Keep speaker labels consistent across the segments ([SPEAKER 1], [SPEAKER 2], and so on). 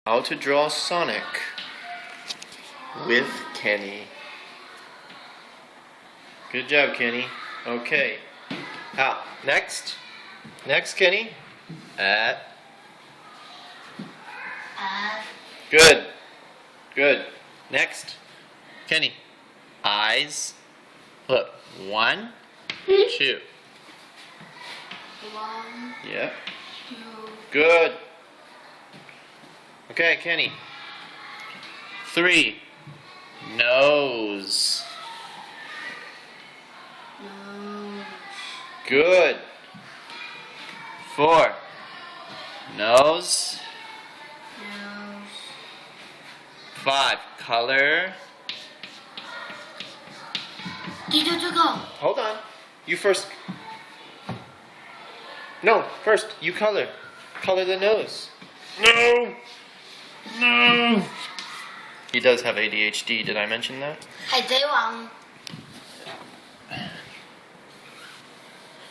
[SPEAKER 1] How to draw Sonic with Kenny. Good job, Kenny. Okay. Next. Next, Kenny. Good. Good. Next. Kenny. Eyes. Look. 1, 2.
[SPEAKER 2] 1,
[SPEAKER 1] Yep.
[SPEAKER 2] 2,
[SPEAKER 1] Good. Okay, Kenny. 3. Nose.
[SPEAKER 2] nose,
[SPEAKER 1] Good. 4. Nose.
[SPEAKER 2] nose,
[SPEAKER 1] 5. Color.
[SPEAKER 2] 记住这个
[SPEAKER 1] Hold on. You first. No, first, you color. Color the nose. No! No! He does have ADHD. Did I mention that?
[SPEAKER 2] 海贼王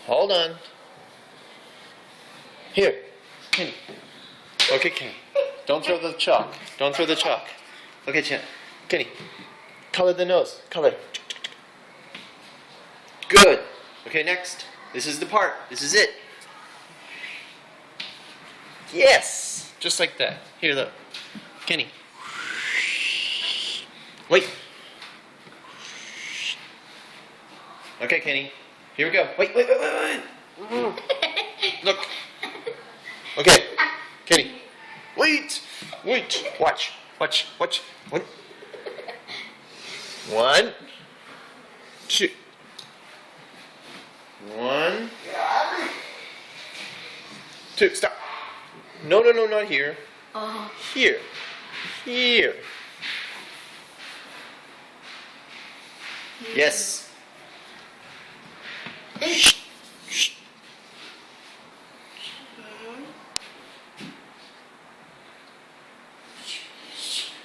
[SPEAKER 1] Hold on. Here. Kenny. Okay, Kenny. Don't throw the chalk. Don't throw the chalk. Okay, Kenny. Color the nose. Color. Good. Okay, next. This is the part. This is it. Yes! Just like that. Here, look. Kenny. Wait. Okay, Kenny. Here we go. Wait. Look. Okay. Kenny. Wait. Watch. 1, 2. 1, 2. Stop. No, not here.
[SPEAKER 2] 哦
[SPEAKER 1] Here. Yes.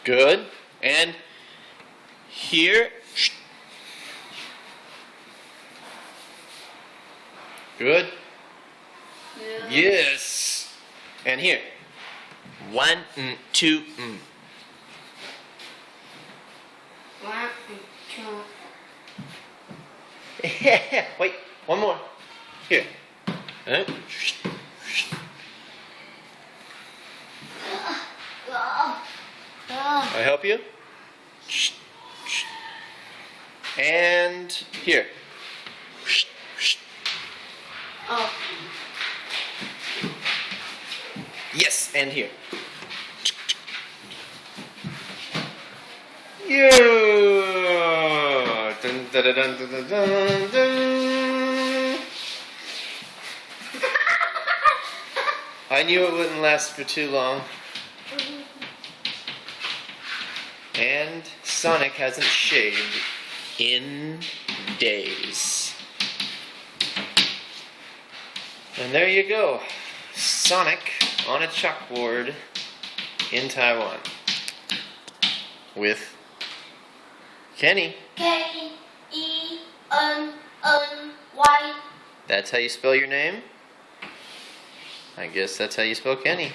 [SPEAKER 1] Good. And here. Good. Yes. And here. 1, 2.
[SPEAKER 2] 1, 2
[SPEAKER 1] Wait, one more. Here. I help you? And here.
[SPEAKER 2] Oh
[SPEAKER 1] Yes, and here. Yeah. Dun, dun, dun, dun, dun, dun, dun. I knew it wouldn't last for too long. And Sonic hasn't shaved in days. And there you go. Sonic on a chalkboard in Taiwan. With Kenny.
[SPEAKER 2] Kenny
[SPEAKER 1] That's how you spell your name? I guess that's how you spell Kenny.